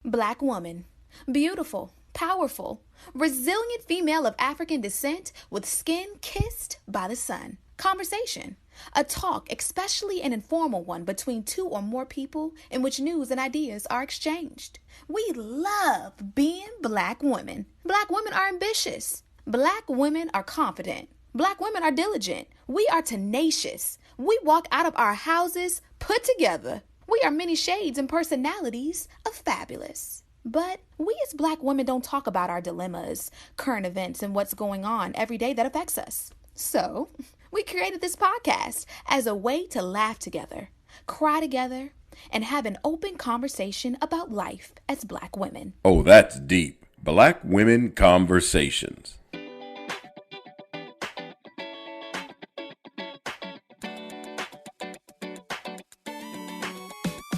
Black woman. Beautiful, powerful, resilient female of African descent with skin kissed by the sun. Conversation. A talk, especially an informal one between two or more people in which news and ideas are exchanged. We love being black women. Black women are ambitious. Black women are confident. Black women are diligent. We are tenacious. We walk out of our houses put together. We are many shades and personalities of fabulous. But we as black women don't talk about our dilemmas, current events, and what's going on every day that affects us. So, we created this podcast as a way to laugh together, cry together, and have an open conversation about life as black women. Oh, that's deep. Black Women Conversations.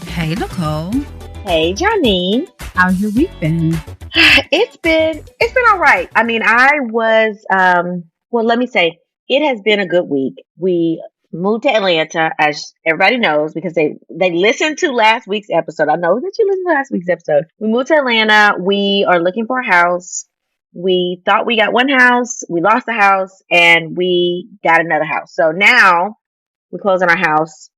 Hey, Nicole. Hey, Janine. How's your week been? It's been all right. I mean, let me say, it has been a good week. We moved to Atlanta, as everybody knows, because they listened to last week's episode. I know that you listened to last week's episode. We moved to Atlanta. We are looking for a house. We thought we got one house. We lost the house, and we got another house. So now we're closing our house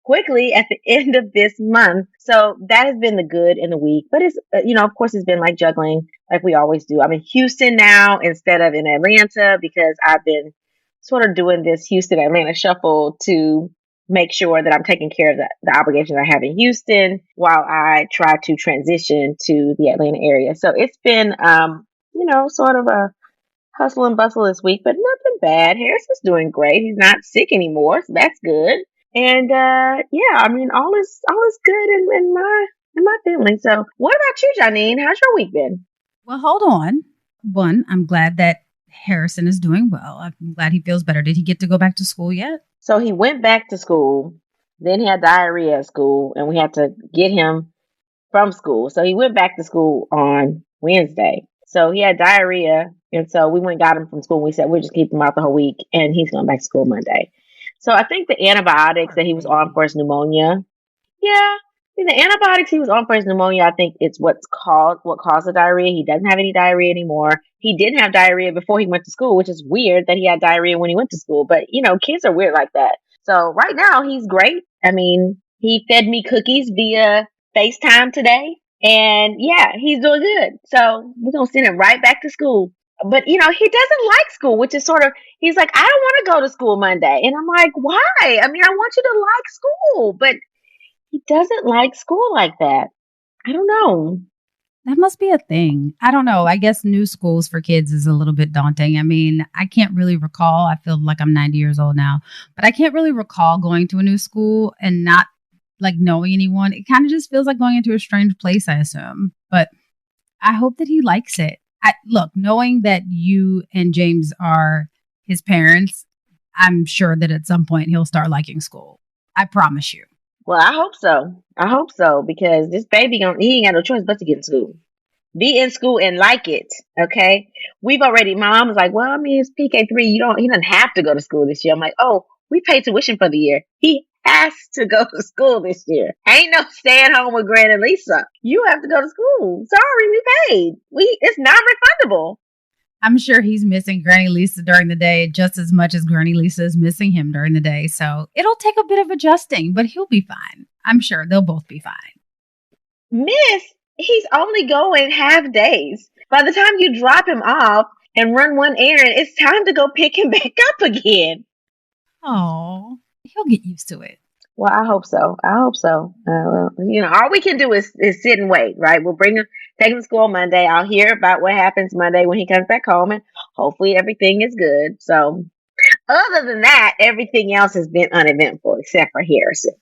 quickly at the end of this month. So that has been the good in the week. But it's, of course, it's been like juggling like we always do. I'm in Houston now instead of in Atlanta because I've been sort of doing this Houston Atlanta shuffle to make sure that I'm taking care of the obligations I have in Houston while I try to transition to the Atlanta area. So it's been, sort of a hustle and bustle this week, but nothing bad. Harrison's doing great. He's not sick anymore, so that's good. And I mean, all is good in my family. So, what about you, Janine? How's your week been? Well, hold on. One, I'm glad that Harrison is doing well. I'm glad he feels better. Did he get to go back to school yet? So he went back to school. Then he had diarrhea at school, and we had to get him from school. So he went back to school on Wednesday. So he had diarrhea, and so we went and got him from school. We said we'll just keep him out the whole week, and he's going back to school Monday. So I think the antibiotics that he was on for his pneumonia, the antibiotics he was on for his pneumonia, I think it's what caused the diarrhea. He doesn't have any diarrhea anymore. He didn't have diarrhea before he went to school, which is weird that he had diarrhea when he went to school. But, kids are weird like that. So right now he's great. I mean, he fed me cookies via FaceTime today. And he's doing good. So we're going to send him right back to school. But, he doesn't like school, which is sort of, he's like, I don't want to go to school Monday. And I'm like, why? I mean, I want you to like school. But he doesn't like school like that. I don't know. That must be a thing. I don't know. I guess new schools for kids is a little bit daunting. I mean, I can't really recall. I feel like I'm 90 years old now. But I can't really recall going to a new school and not like knowing anyone. It kind of just feels like going into a strange place, I assume. But I hope that he likes it. Look, knowing that you and James are his parents, I'm sure that at some point he'll start liking school. I promise you. Well, I hope so. Because this baby, he ain't got no choice but to get in school. Be in school and like it, okay? My mom was like, well, I mean, it's PK3. He doesn't have to go to school this year. I'm like, oh, we paid tuition for the year. He has to go to school this year. Ain't no staying home with Granny Lisa. You have to go to school. Sorry, we paid. It's non-refundable. I'm sure he's missing Granny Lisa during the day just as much as Granny Lisa is missing him during the day. So it'll take a bit of adjusting, but he'll be fine. I'm sure they'll both be fine. Miss, he's only going half days. By the time you drop him off and run one errand, it's time to go pick him back up again. Oh, he'll get used to it. Well, I hope so. All we can do is sit and wait, right? We'll take him to school Monday. I'll hear about what happens Monday when he comes back home, and hopefully everything is good. So other than that, everything else has been uneventful except for Harrison.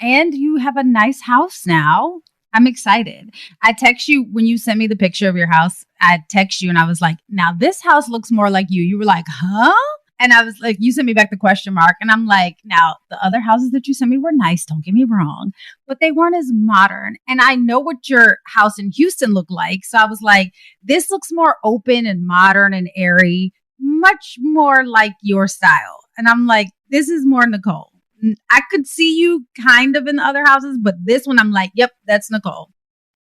And you have a nice house now. I'm excited. I text you when you sent me the picture of your house. I text you and I was like, now this house looks more like you. You were like, huh? And I was like, you sent me back the question mark. And I'm like, now the other houses that you sent me were nice. Don't get me wrong, but they weren't as modern. And I know what your house in Houston looked like. So I was like, this looks more open and modern and airy, much more like your style. And I'm like, this is more Nicole. I could see you kind of in the other houses, but this one I'm like, yep, that's Nicole.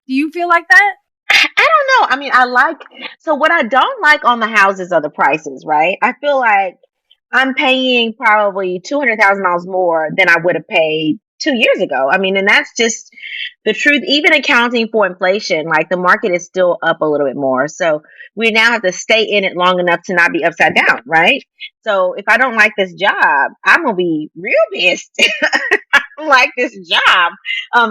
Do you feel like that? I don't know. I mean, so what I don't like on the houses are the prices, right? I feel like I'm paying probably $200,000 more than I would have paid 2 years ago. I mean, and that's just the truth. Even accounting for inflation, like the market is still up a little bit more. So we now have to stay in it long enough to not be upside down, right? So if I don't like this job, I'm gonna be real pissed. I don't like this job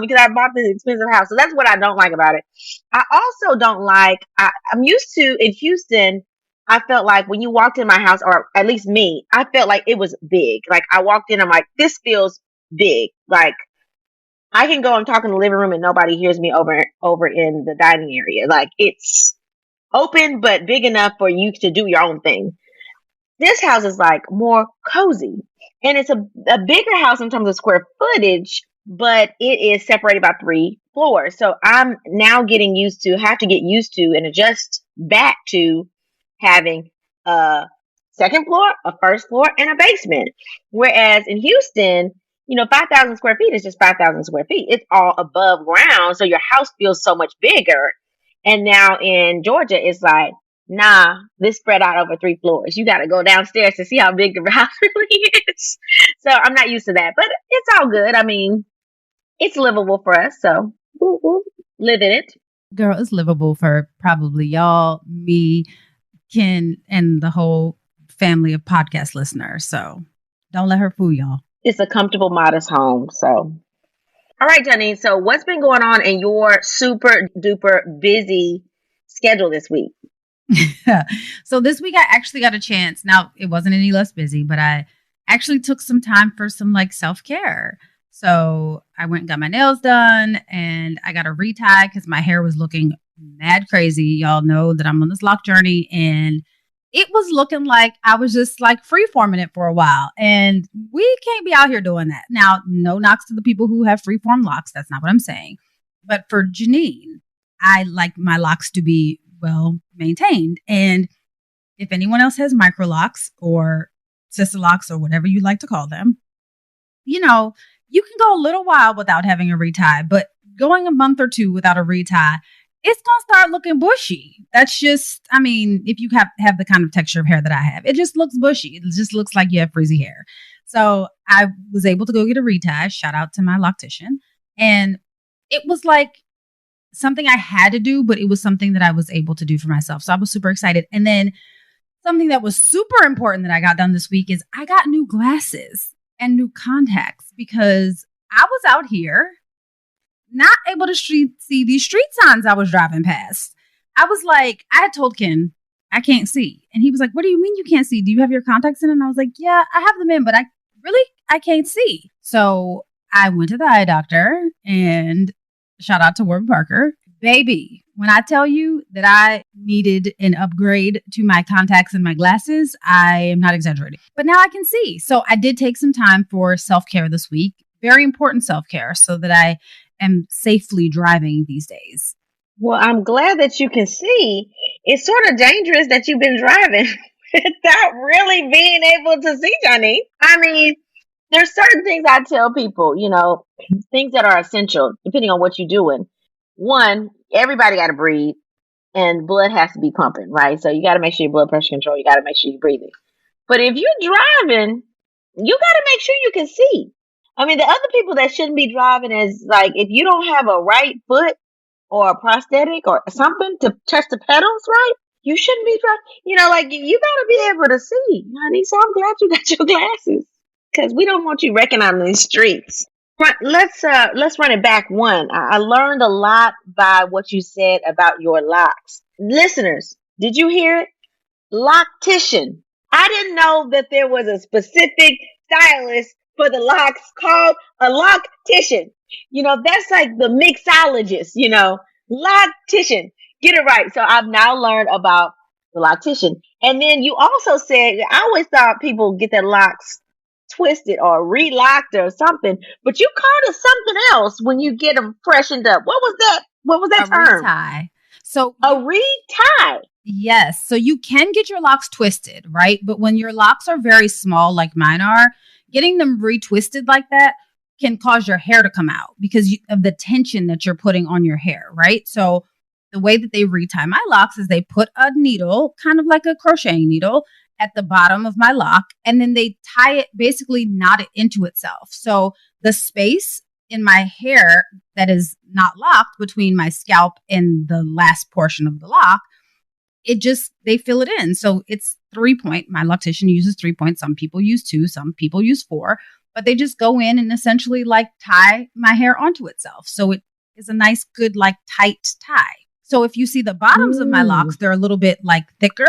because I bought this expensive house. So that's what I don't like about it. I also don't like. I'm used to in Houston. I felt like when you walked in my house, or at least me, I felt like it was big. Like I walked in, I'm like, this feels big. Like I can go and talk in the living room and nobody hears me over in the dining area. Like it's open but big enough for you to do your own thing. This house is like more cozy. And it's a bigger house in terms of square footage, but it is separated by 3 floors. So I'm now have to get used to and adjust back to having a second floor, a first floor, and a basement. Whereas in Houston, 5,000 square feet is just 5,000 square feet. It's all above ground. So your house feels so much bigger. And now in Georgia, it's like, nah, this spread out over 3 floors. You got to go downstairs to see how big the house really is. So I'm not used to that, but it's all good. I mean, it's livable for us. So we'll live in it. Girl, it's livable for probably y'all, me, Ken, and the whole family of podcast listeners. So don't let her fool y'all. It's a comfortable, modest home. So, all right, Janine. So what's been going on in your super duper busy schedule this week? So this week I actually got a chance. Now it wasn't any less busy, but I actually took some time for some like self-care. So I went and got my nails done and I got a retie because my hair was looking mad crazy. Y'all know that I'm on this lock journey and it was looking like I was just like freeforming it for a while. And we can't be out here doing that. Now, no knocks to the people who have freeform locks. That's not what I'm saying. But for Janine, I like my locks to be well maintained. And if anyone else has micro locks or sister locks or whatever you like to call them, you can go a little while without having a retie, but going a month or two without a retie, it's going to start looking bushy. That's just, if you have the kind of texture of hair that I have, it just looks bushy. It just looks like you have frizzy hair. So I was able to go get a retie. Shout out to my loctician. And it was like something I had to do, but it was something that I was able to do for myself. So I was super excited. And then something that was super important that I got done this week is I got new glasses and new contacts because I was out here not able to see these street signs I was driving past. I was like, I had told Ken, I can't see. And he was like, what do you mean you can't see? Do you have your contacts in? And I was like, yeah, I have them in, but I can't see. So I went to the eye doctor and shout out to Warren Parker. Baby, when I tell you that I needed an upgrade to my contacts and my glasses, I am not exaggerating. But now I can see. So I did take some time for self-care this week. Very important self-care so that I am safely driving these days. Well, I'm glad that you can see. It's sort of dangerous that you've been driving without really being able to see, Johnny. There's certain things I tell people, things that are essential depending on what you're doing. One, everybody got to breathe and blood has to be pumping, right? So you got to make sure your blood pressure control. You got to make sure you're breathing. But if you're driving, you got to make sure you can see. The other people that shouldn't be driving is like, if you don't have a right foot or a prosthetic or something to touch the pedals, right? You shouldn't be driving. You got to be able to see, honey. So I'm glad you got your glasses because we don't want you wrecking on these streets. Let's run it back one. I learned a lot by what you said about your locks. Listeners, did you hear it? Loctician. I didn't know that there was a specific stylist for the locks called a loctician. That's like the mixologist, loctician. Get it right. So I've now learned about the loctician. And then you also said, I always thought people get their locks twisted or relocked or something, but you called it something else when you get them freshened up. What was that term? Retie. So a retie. Yes. So you can get your locks twisted, right? But when your locks are very small, like mine are, getting them retwisted like that can cause your hair to come out because of the tension that you're putting on your hair, right? So the way that they retie my locks is they put a needle, kind of like a crocheting needle, at the bottom of my lock, and then they tie it, basically knot it into itself. So the space in my hair that is not locked between my scalp and the last portion of the lock, they fill it in. So it's 3-point. My loctician uses 3 points. Some people use 2, some people use 4, but they just go in and essentially like tie my hair onto itself. So it is a nice, good, like tight tie. So if you see the bottoms of my locks, they're a little bit like thicker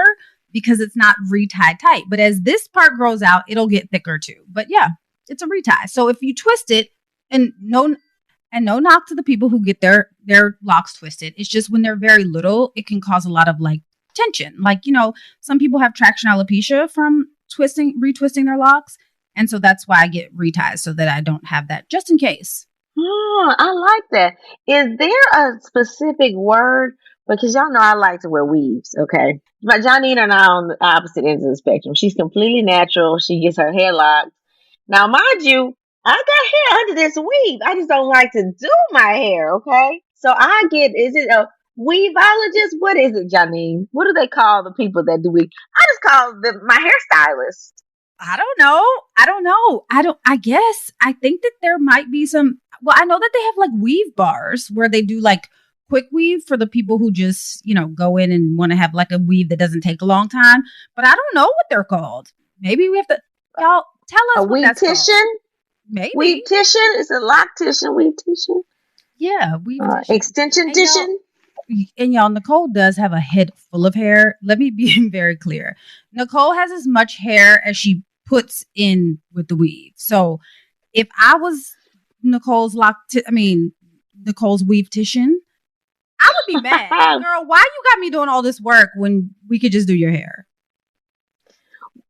because it's not retied tight. But as this part grows out, it'll get thicker too. But yeah, it's a retie. So if you twist it, and no knock to the people who get their locks twisted. It's just when they're very little, it can cause a lot of like tension. Like, some people have traction alopecia from retwisting their locks. And so that's why I get reties, so that I don't have that, just in case. Oh, I like that. Is there a specific word? Because y'all know I like to wear weaves, okay? But Janine and I are on the opposite ends of the spectrum. She's completely natural. She gets her hair locked. Now, mind you, I got hair under this weave. I just don't like to do my hair, okay? So is it a weaveologist? What is it, Janine? What do they call the people that do weave? I just call them my hairstylist. I don't know. I guess. I think that there might be some. Well, I know that they have like weave bars where they do like quick weave for the people who just, go in and want to have like a weave that doesn't take a long time. But I don't know what they're called. Maybe we have to, y'all tell us a what that's weave-tician? called. Maybe. Weave-tician? It's a loctician, weave-tician? Yeah, weave-tician. Extension-tician? And y'all, Nicole does have a head full of hair. Let me be very clear. Nicole has as much hair as she puts in with the weave. So if I was Nicole's weave-tician, I would be mad. Girl, why you got me doing all this work when we could just do your hair?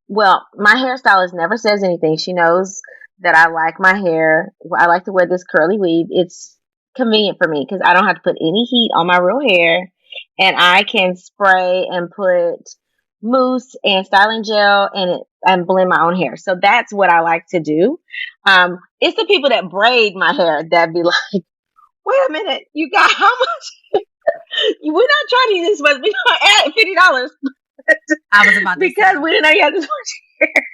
Well, my hairstylist never says anything. She knows that I like my hair. I like to wear this curly weave. It's convenient for me because I don't have to put any heat on my real hair, and I can spray and put mousse and styling gel and blend my own hair. So that's what I like to do. It's the people that braid my hair that be like, wait a minute, you got how much? We're not charging you this much. We're going to add $50. I was about to because say. we didn't know you had this much hair.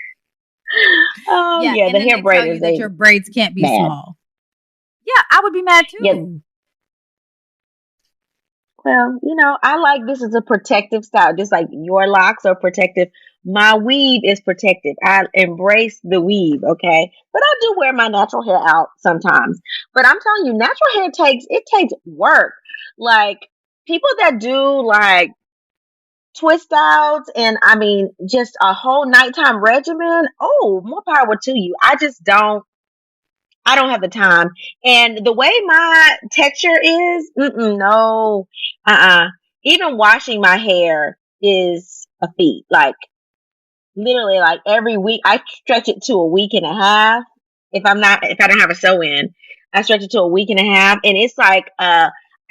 Oh, yeah, the hair braiders. That your braids can't be small. Yeah, I would be mad too. Yeah. Well, I like this as a protective style, just like your locks are protective. My weave is protective. I embrace the weave, okay? But I do wear my natural hair out sometimes. But I'm telling you, natural hair takes work. Like people that do like twist outs and just a whole nighttime regimen. Oh, more power to you. I don't have the time. And the way my texture is, no, even washing my hair is a feat. Like literally like every week I stretch it to a week and a half. If I don't have a sew in, I stretch it to a week and a half. And it's like,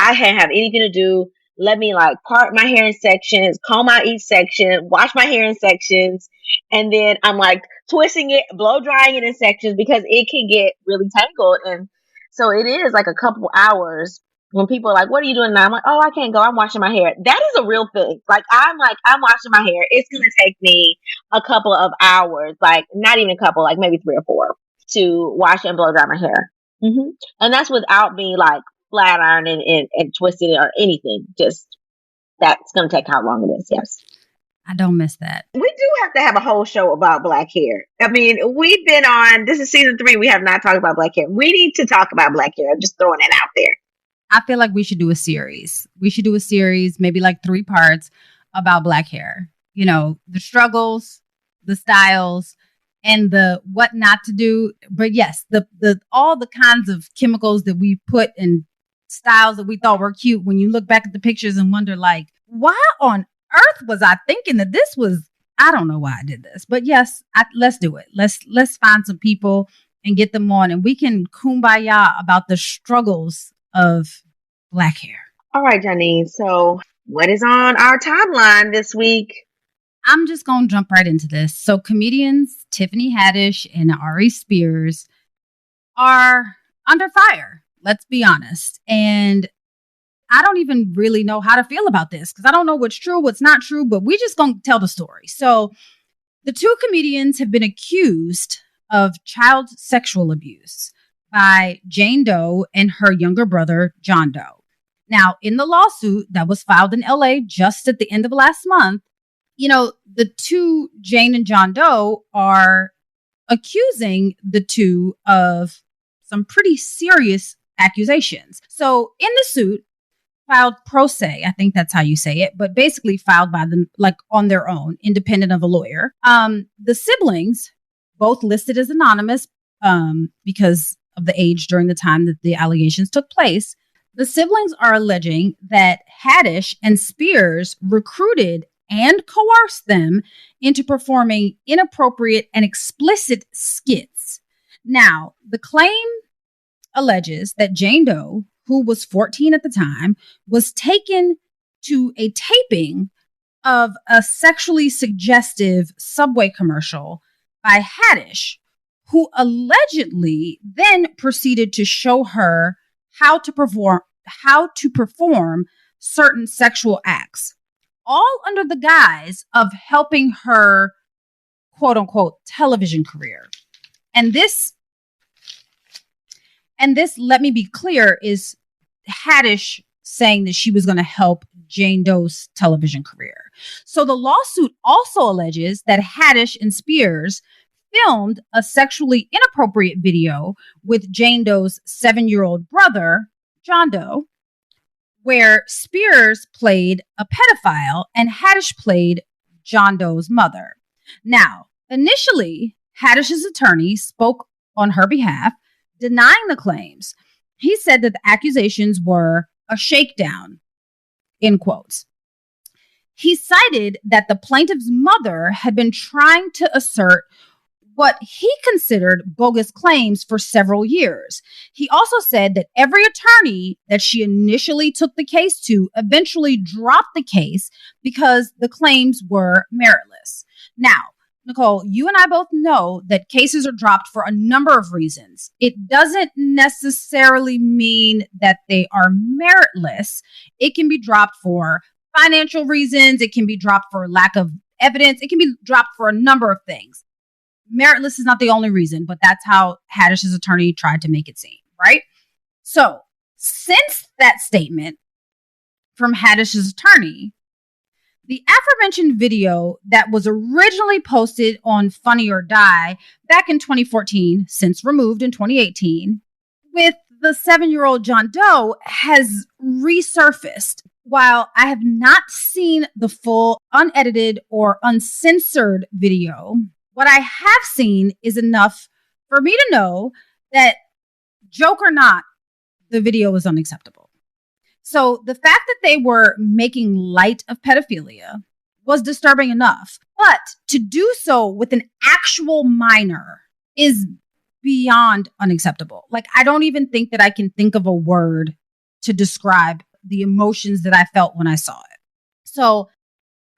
I can't have anything to do. Let me like part my hair in sections, comb out each section, wash my hair in sections. And then I'm like twisting it, blow drying it in sections because it can get really tangled. And so it is like a couple hours when people are like, what are you doing now? I'm like, oh, I can't go. I'm washing my hair. That is a real thing. I'm washing my hair. It's going to take me a couple of hours, like not even a couple, like maybe 3 or 4 to wash and blow dry my hair. Mm-hmm. And that's without me like flat ironing and twisting it or anything. Just that's going to take how long it is. Yes. I don't miss that. We do have to have a whole show about black hair. We've been on, this is season 3. We have not talked about black hair. We need to talk about black hair. I'm just throwing it out there. I feel like we should do a series. Maybe like 3 parts about black hair. The struggles, the styles, and the what not to do. But yes, the all the kinds of chemicals that we put in styles that we thought were cute. When you look back at the pictures and wonder like, why on earth was I thinking that this was, I don't know why I did this. But yes, let's do it. Let's find some people and get them on, and we can kumbaya about the struggles of black hair. All right, Janine. So what is on our timeline this week? I'm just going to jump right into this. So comedians Tiffany Haddish and Aries are under fire. Let's be honest. And I don't even really know how to feel about this because I don't know what's true, what's not true, but we just gonna tell the story. So the two comedians have been accused of child sexual abuse by Jane Doe and her younger brother, John Doe. Now, in the lawsuit that was filed in LA just at the end of last month, the two, Jane and John Doe, are accusing the two of some pretty serious accusations. So in the suit, filed pro se, I think that's how you say it, but basically filed by them like on their own, independent of a lawyer. The siblings, both listed as anonymous because of the age during the time that the allegations took place. The siblings are alleging that Haddish and Spears recruited and coerced them into performing inappropriate and explicit skits. Now, the claim alleges that Jane Doe, who was 14 at the time, was taken to a taping of a sexually suggestive Subway commercial by Haddish, who allegedly then proceeded to show her how to perform certain sexual acts, all under the guise of helping her quote unquote television career. And this, let me be clear, is Haddish saying that she was going to help Jane Doe's television career. So the lawsuit also alleges that Haddish and Spears filmed a sexually inappropriate video with Jane Doe's 7-year-old brother, John Doe, where Spears played a pedophile and Haddish played John Doe's mother. Now, initially, Haddish's attorney spoke on her behalf, denying the claims. He said that the accusations were a shakedown, in quotes. He cited that the plaintiff's mother had been trying to assert what he considered bogus claims for several years. He also said that every attorney that she initially took the case to eventually dropped the case because the claims were meritless. Now, Nicole, you and I both know that cases are dropped for a number of reasons. It doesn't necessarily mean that they are meritless. It can be dropped for financial reasons. It can be dropped for lack of evidence. It can be dropped for a number of things. Meritless is not the only reason, but that's how Haddish's attorney tried to make it seem, right? So, since that statement from Haddish's attorney, the aforementioned video that was originally posted on Funny or Die back in 2014, since removed in 2018, with the 7-year-old John Doe has resurfaced. While I have not seen the full unedited or uncensored video, what I have seen is enough for me to know that, joke or not, the video is unacceptable. So the fact that they were making light of pedophilia was disturbing enough, but to do so with an actual minor is beyond unacceptable. Like, I don't even think that I can think of a word to describe the emotions that I felt when I saw it. So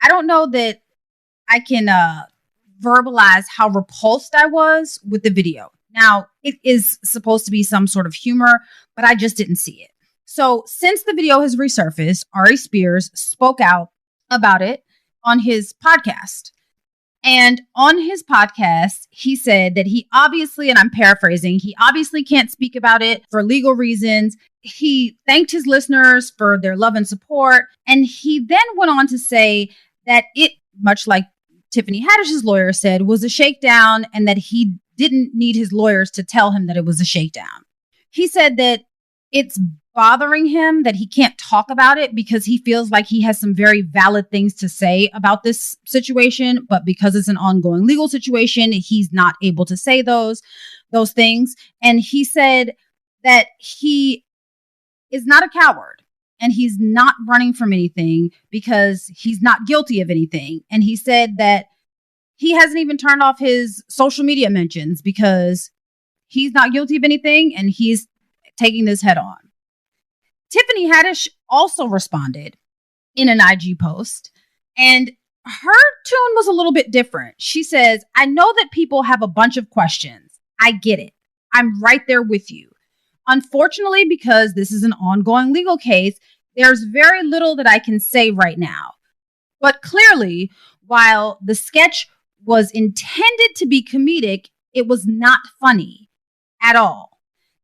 I don't know that I can verbalize how repulsed I was with the video. Now, it is supposed to be some sort of humor, but I just didn't see it. So since the video has resurfaced, Aries Spears spoke out about it on his podcast. And on his podcast, he said that he obviously, and I'm paraphrasing, he obviously can't speak about it for legal reasons. He thanked his listeners for their love and support. And he then went on to say that it, much like Tiffany Haddish's lawyer said, was a shakedown, and that he didn't need his lawyers to tell him that it was a shakedown. He said that it's bothering him that he can't talk about it because he feels like he has some very valid things to say about this situation, but because it's an ongoing legal situation, he's not able to say those things. And he said that he is not a coward and he's not running from anything because he's not guilty of anything. And he said that he hasn't even turned off his social media mentions because he's not guilty of anything and he's taking this head on. Tiffany Haddish also responded in an IG post, and her tune was a little bit different. She says, "I know that people have a bunch of questions. I get it. I'm right there with you. Unfortunately, because this is an ongoing legal case, there's very little that I can say right now. But clearly, while the sketch was intended to be comedic, it was not funny at all.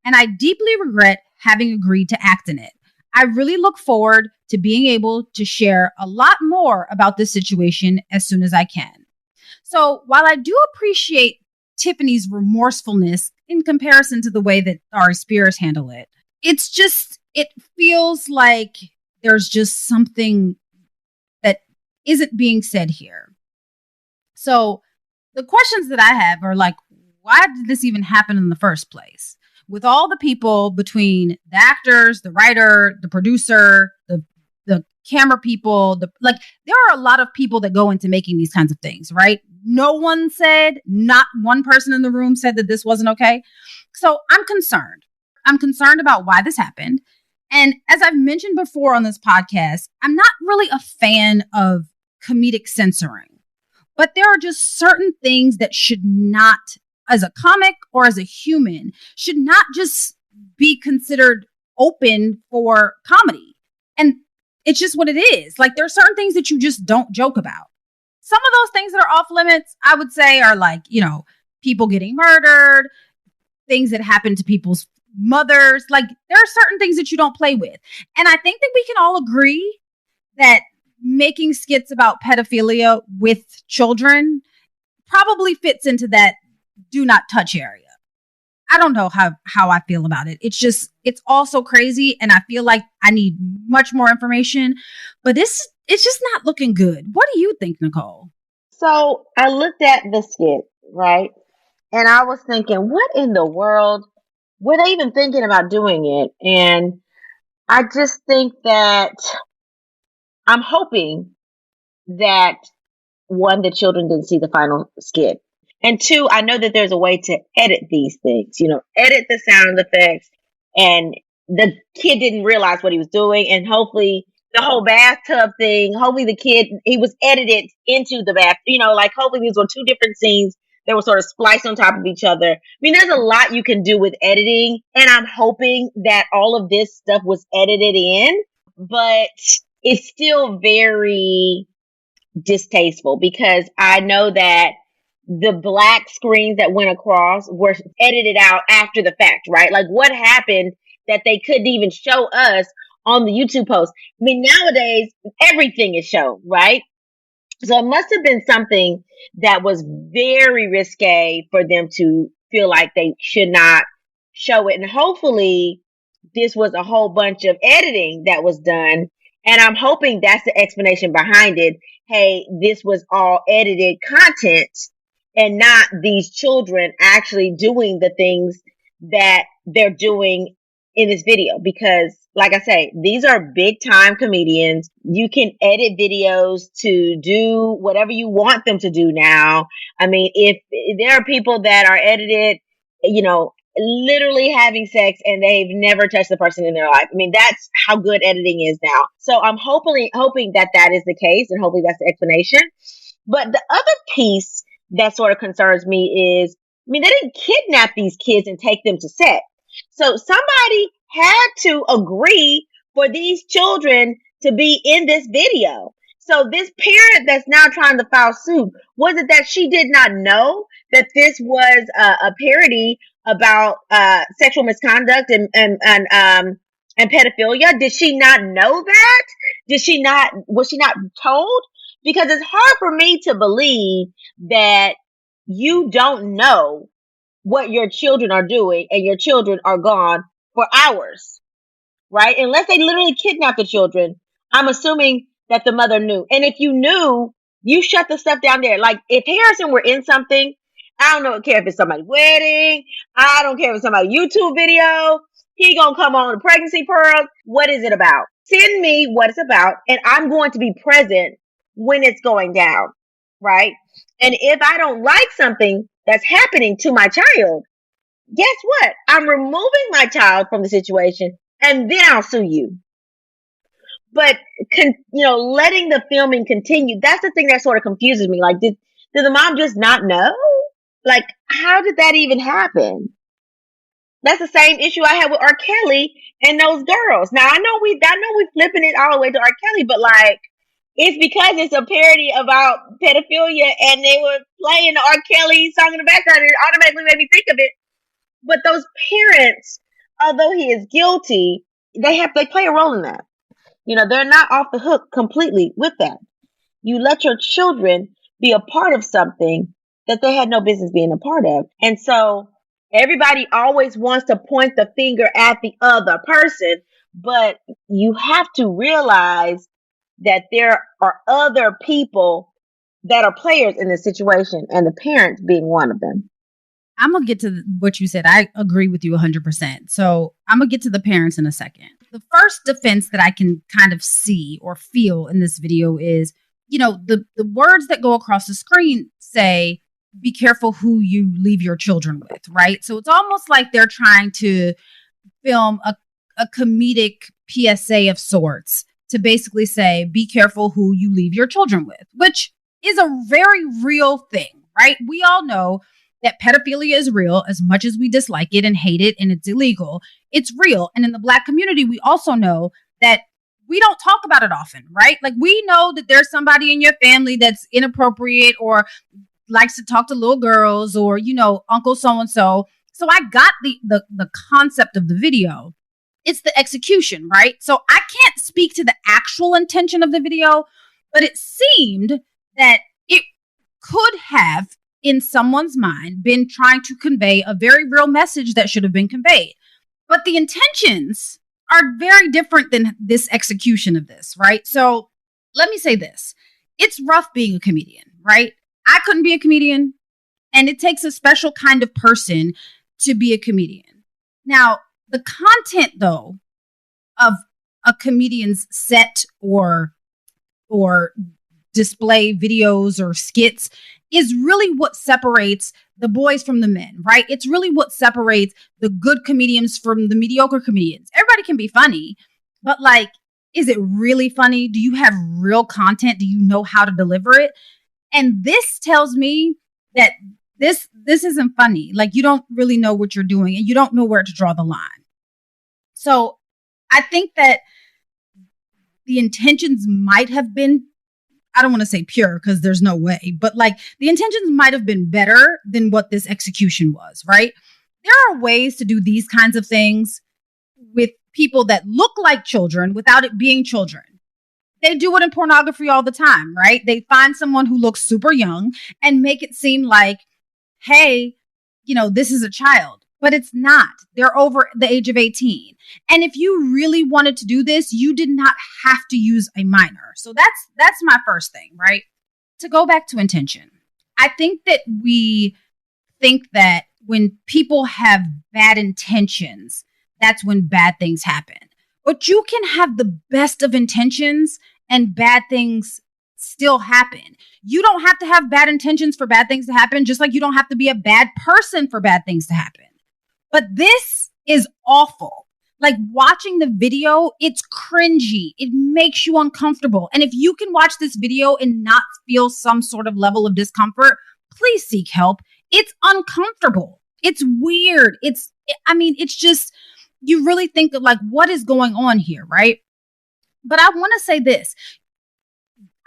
And I deeply regret having agreed to act in it. I really look forward to being able to share a lot more about this situation as soon as I can. So while I do appreciate Tiffany's remorsefulness in comparison to the way that our Spears handle it, it feels like there's just something that isn't being said here. So the questions that I have are like, why did this even happen in the first place? With all the people between the actors, the writer, the producer, the camera people, there are a lot of people that go into making these kinds of things, right? Not one person in the room said that this wasn't okay. So I'm concerned. I'm concerned about why this happened. And as I've mentioned before on this podcast, I'm not really a fan of comedic censoring, but there are just certain things that should not, as a comic or as a human, should not just be considered open for comedy. And it's just what it is. Like, there are certain things that you just don't joke about. Some of those things that are off limits, I would say, are like, people getting murdered, things that happen to people's mothers. Like, there are certain things that you don't play with. And I think that we can all agree that making skits about pedophilia with children probably fits into that do not touch area. I don't know how I feel about it. It's all so crazy, and I feel like I need much more information, but it's just not looking good. What do you think, Nicole? So I looked at the skit, right? And I was thinking, what in the world were they even thinking about doing it? And I just think that I'm hoping that, one, the children didn't see the final skit. And two, I know that there's a way to edit these things, edit the sound effects. And the kid didn't realize what he was doing. And hopefully the whole bathtub thing, hopefully the kid, he was edited into the bath, hopefully these were two different scenes that were sort of spliced on top of each other. I mean, there's a lot you can do with editing. And I'm hoping that all of this stuff was edited in, but it's still very distasteful because I know that the black screens that went across were edited out after the fact, right? Like, what happened that they couldn't even show us on the YouTube post? I mean, nowadays, everything is shown, right? So it must have been something that was very risque for them to feel like they should not show it. And hopefully this was a whole bunch of editing that was done. And I'm hoping that's the explanation behind it. Hey, this was all edited content and not these children actually doing the things that they're doing in this video. Because, like I say, these are big time comedians. You can edit videos to do whatever you want them to do now. I mean, if there are people that are edited, literally having sex and they've never touched the person in their life. I mean, that's how good editing is now. So I'm hoping that is the case, and hopefully that's the explanation. But the other piece that sort of concerns me is, they didn't kidnap these kids and take them to set. So somebody had to agree for these children to be in this video. So this parent that's now trying to file suit, was it that she did not know that this was a parody about sexual misconduct and pedophilia? Did she not know that? Was she not told? Because it's hard for me to believe that you don't know what your children are doing and your children are gone for hours, right? Unless they literally kidnapped the children, I'm assuming that the mother knew. And if you knew, you shut the stuff down there. Like, if Harrison were in something, I don't care if it's somebody's wedding, I don't care if it's somebody's YouTube video, he gonna come on the pregnancy pearls. What is it about? Send me what it's about, and I'm going to be present when it's going down, right? And if I don't like something that's happening to my child, guess what? I'm removing my child from the situation, and then I'll sue you. But, letting the filming continue, that's the thing that sort of confuses me. Like, did the mom just not know? Like, how did that even happen? That's the same issue I had with R. Kelly and those girls. Now I know we flipping it all the way to R. Kelly, but like it's because it's a parody about pedophilia and they were playing the R. Kelly song in the background and it automatically made me think of it. But those parents, although he is guilty, they play a role in that. They're not off the hook completely with that. You let your children be a part of something that they had no business being a part of. And so everybody always wants to point the finger at the other person, but you have to realize that there are other people that are players in this situation, and the parents being one of them. I'm going to get to what you said. I agree with you 100%. So I'm going to get to the parents in a second. The first defense that I can kind of see or feel in this video is, the words that go across the screen say, be careful who you leave your children with, right? So it's almost like they're trying to film a comedic PSA of sorts to basically say, be careful who you leave your children with, which is a very real thing, right? We all know that pedophilia is real as much as we dislike it and hate it and it's illegal. It's real. And in the Black community, we also know that we don't talk about it often, right? Like we know that there's somebody in your family that's inappropriate or likes to talk to little girls or, Uncle so-and-so. So I got the concept of the video. It's the execution, right? So I can't speak to the actual intention of the video, but it seemed that it could have, in someone's mind, been trying to convey a very real message that should have been conveyed. But the intentions are very different than this execution of this, right? So let me say this. It's rough being a comedian, right? I couldn't be a comedian, and it takes a special kind of person to be a comedian. Now, the content, though, of a comedian's set or display videos or skits is really what separates the boys from the men, right? It's really what separates the good comedians from the mediocre comedians. Everybody can be funny, but like, is it really funny? Do you have real content? Do you know how to deliver it? And this tells me that this isn't funny. Like, you don't really know what you're doing and you don't know where to draw the line. So I think that the intentions might have been, I don't want to say pure because there's no way, but like the intentions might have been better than what this execution was, right? There are ways to do these kinds of things with people that look like children without it being children. They do it in pornography all the time, right? They find someone who looks super young and make it seem like, hey, this is a child, but it's not. They're over the age of 18. And if you really wanted to do this, you did not have to use a minor. So that's my first thing, right? To go back to intention. I think that we think that when people have bad intentions, that's when bad things happen. But you can have the best of intentions and bad things still happen. You don't have to have bad intentions for bad things to happen, just like you don't have to be a bad person for bad things to happen. But this is awful. Like watching the video, it's cringy. It makes you uncomfortable. And if you can watch this video and not feel some sort of level of discomfort, please seek help. It's uncomfortable. It's weird. It's just, you really think of like, what is going on here, right? But I want to say this.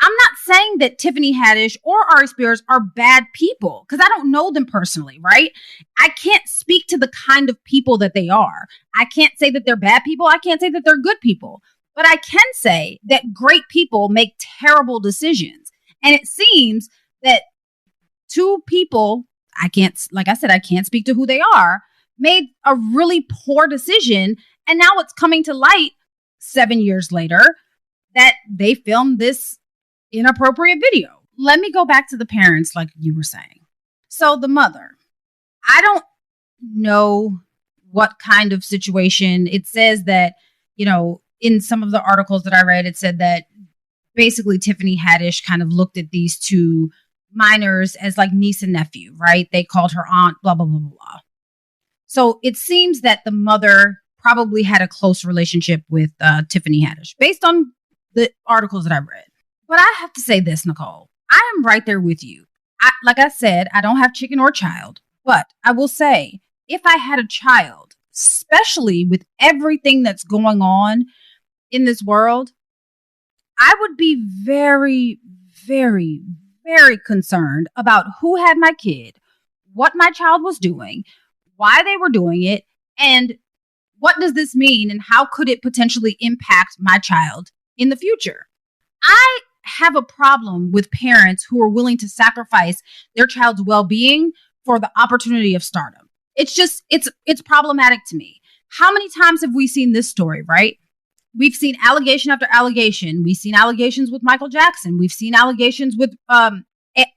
I'm not saying that Tiffany Haddish or Aries are bad people because I don't know them personally, right? I can't speak to the kind of people that they are. I can't say that they're bad people. I can't say that they're good people. But I can say that great people make terrible decisions. And it seems that two people, I can't speak to who they are, made a really poor decision. And now it's coming to light 7 years later that they filmed this inappropriate video. Let me go back to the parents, like you were saying. So the mother, I don't know what kind of situation. It says that, in some of the articles that I read, it said that basically Tiffany Haddish kind of looked at these two minors as like niece and nephew, right? They called her aunt, blah, blah, blah, blah, blah. So it seems that the mother probably had a close relationship with Tiffany Haddish based on the articles that I read. But I have to say this, Nicole. I am right there with you. Like I said, I don't have chicken or child. But I will say, if I had a child especially with everything that's going on in this world, I would be very, very, very concerned about who had my kid, what my child was doing, why they were doing it, and what does this mean and how could it potentially impact my child in the future? I have a problem with parents who are willing to sacrifice their child's well-being for the opportunity of stardom. It's problematic to me. How many times have we seen this story, right? We've seen allegation after allegation. We've seen allegations with Michael Jackson. We've seen allegations with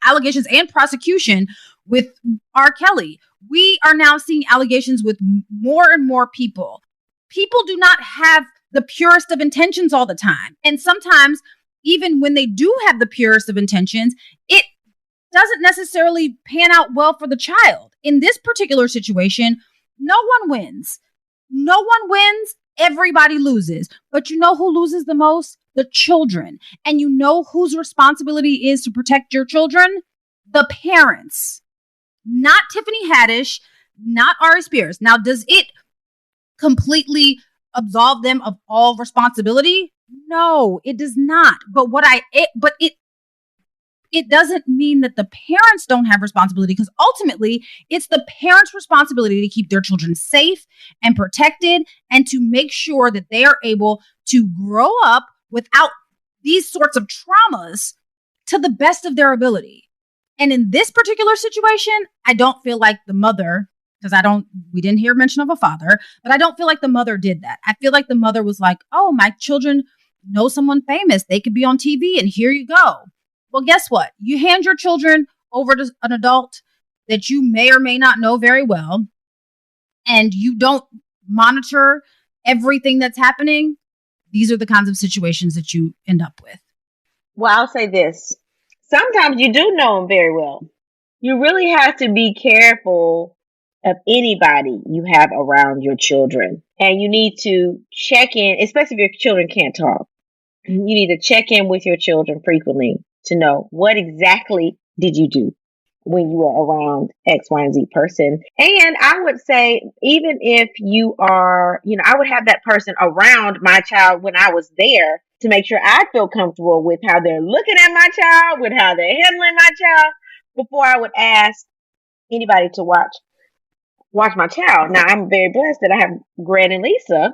allegations and prosecution with R. Kelly. We are now seeing allegations with more and more people. People do not have the purest of intentions all the time. And sometimes, even when they do have the purest of intentions, it doesn't necessarily pan out well for the child. In this particular situation, no one wins. No one wins. Everybody loses. But you know who loses the most? The children. And you know whose responsibility is to protect your children? The parents. Not Tiffany Haddish, not Aries. Now, does it completely absolve them of all responsibility? No, it does not. But it doesn't mean that the parents don't have responsibility, because ultimately it's the parents' responsibility to keep their children safe and protected and to make sure that they are able to grow up without these sorts of traumas to the best of their ability. And in this particular situation, I don't feel like the mother, because we didn't hear mention of a father, but I don't feel like the mother did that. I feel like the mother was like, oh, my children know someone famous. They could be on TV and here you go. Well, guess what? You hand your children over to an adult that you may or may not know very well, and you don't monitor everything that's happening. These are the kinds of situations that you end up with. Well, I'll say this. Sometimes you do know them very well. You really have to be careful of anybody you have around your children. And you need to check in, especially if your children can't talk. You need to check in with your children frequently to know what exactly did you do when you were around X, Y, and Z person. And I would say, even if you are, I would have that person around my child when I was there to make sure I feel comfortable with how they're looking at my child, with how they're handling my child, before I would ask anybody to watch my child. Now, I'm very blessed that I have Gran and Lisa,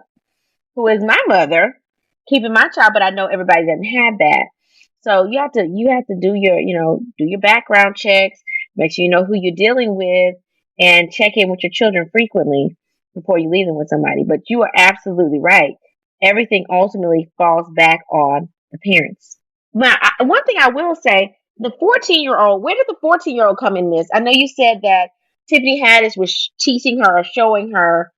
who is my mother, keeping my child, but I know everybody doesn't have that. So you have to do your background checks, make sure you know who you're dealing with, and check in with your children frequently before you leave them with somebody. But you are absolutely right. Everything ultimately falls back on the parents. Now, one thing I will say, the 14-year-old, where did the 14-year-old come in this? I know you said that Tiffany Haddish was teaching her or showing her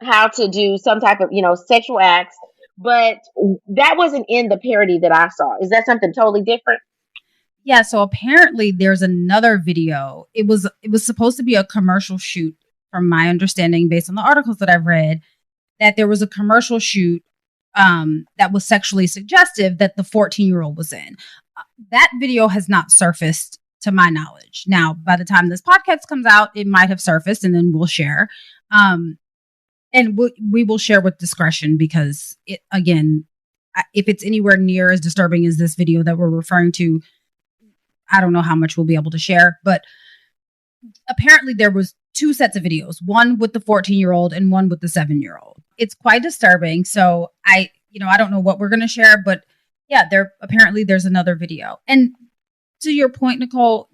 how to do some type of, sexual acts. But that wasn't in the parody that I saw. Is that something totally different? Yeah, so apparently there's another video. It was supposed to be a commercial shoot, from my understanding, based on the articles that I've read, that there was a commercial shoot that was sexually suggestive that the 14-year-old was in. That video has not surfaced to my knowledge. Now, by the time this podcast comes out, it might have surfaced, and then we'll share. And we will share with discretion, because if it's anywhere near as disturbing as this video that we're referring to, I don't know how much we'll be able to share. But apparently there was two sets of videos, one with the 14-year-old and one with the 7-year-old. It's quite disturbing. So I don't know what we're going to share, but yeah, there's another video. And to your point, Nicole,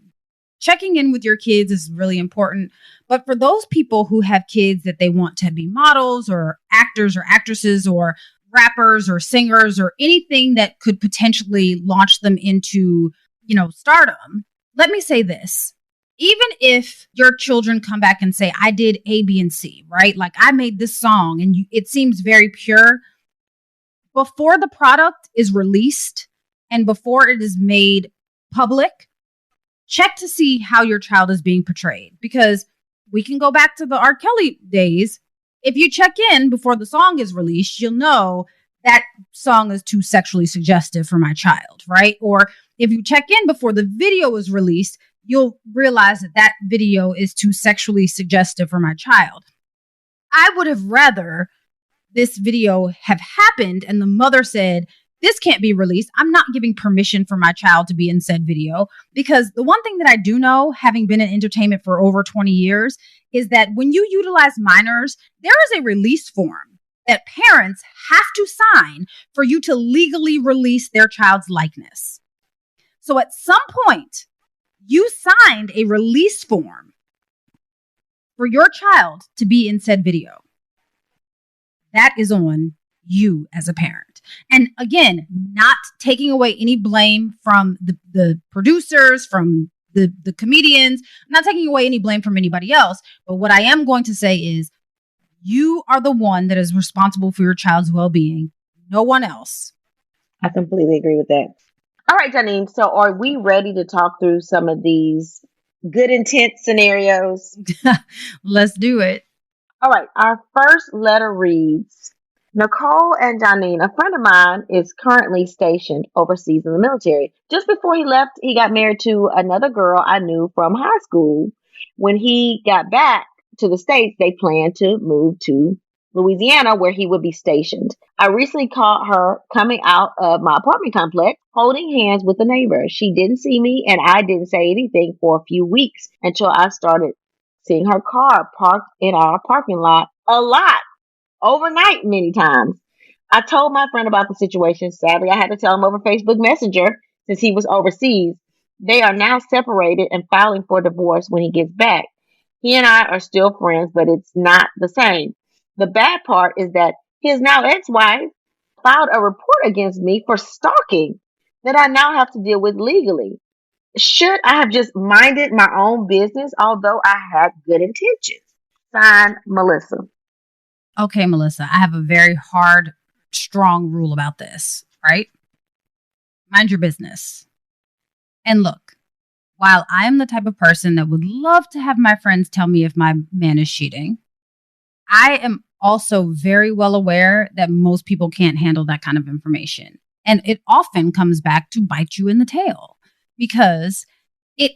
checking in with your kids is really important. But for those people who have kids that they want to be models or actors or actresses or rappers or singers or anything that could potentially launch them into, stardom, let me say this. Even if your children come back and say, I did A, B, and C, right? Like, I made this song and it seems very pure. Before the product is released and before it is made public, check to see how your child is being portrayed, because we can go back to the R. Kelly days. If you check in before the song is released, you'll know that song is too sexually suggestive for my child, right? Or if you check in before the video is released, you'll realize that video is too sexually suggestive for my child. I would have rather this video have happened and the mother said, this can't be released. I'm not giving permission for my child to be in said video. Because the one thing that I do know, having been in entertainment for over 20 years, is that when you utilize minors, there is a release form that parents have to sign for you to legally release their child's likeness. So at some point, you signed a release form for your child to be in said video. That is on you as a parent. And again, not taking away any blame from the producers, from the comedians, not taking away any blame from anybody else. But what I am going to say is you are the one that is responsible for your child's well-being, no one else. I completely agree with that. All right, Janine. So are we ready to talk through some of these good intent scenarios? Let's do it. All right. Our first letter reads, Nicole and Janine, a friend of mine is currently stationed overseas in the military. Just before he left, he got married to another girl I knew from high school. When he got back to the States, they planned to move to Louisiana, where he would be stationed. I recently caught her coming out of my apartment complex, holding hands with a neighbor. She didn't see me, and I didn't say anything for a few weeks until I started seeing her car parked in our parking lot a lot, overnight many times. I told my friend about the situation. Sadly, I had to tell him over Facebook Messenger since he was overseas. They are now separated and filing for divorce when he gets back. He and I are still friends, but it's not the same. The bad part is that his now ex-wife filed a report against me for stalking that I now have to deal with legally. Should I have just minded my own business, although I had good intentions? Signed, Melissa. Okay, Melissa, I have a very hard, strong rule about this, right? Mind your business. And look, while I am the type of person that would love to have my friends tell me if my man is cheating, I am also very well aware that most people can't handle that kind of information. And it often comes back to bite you in the tail because it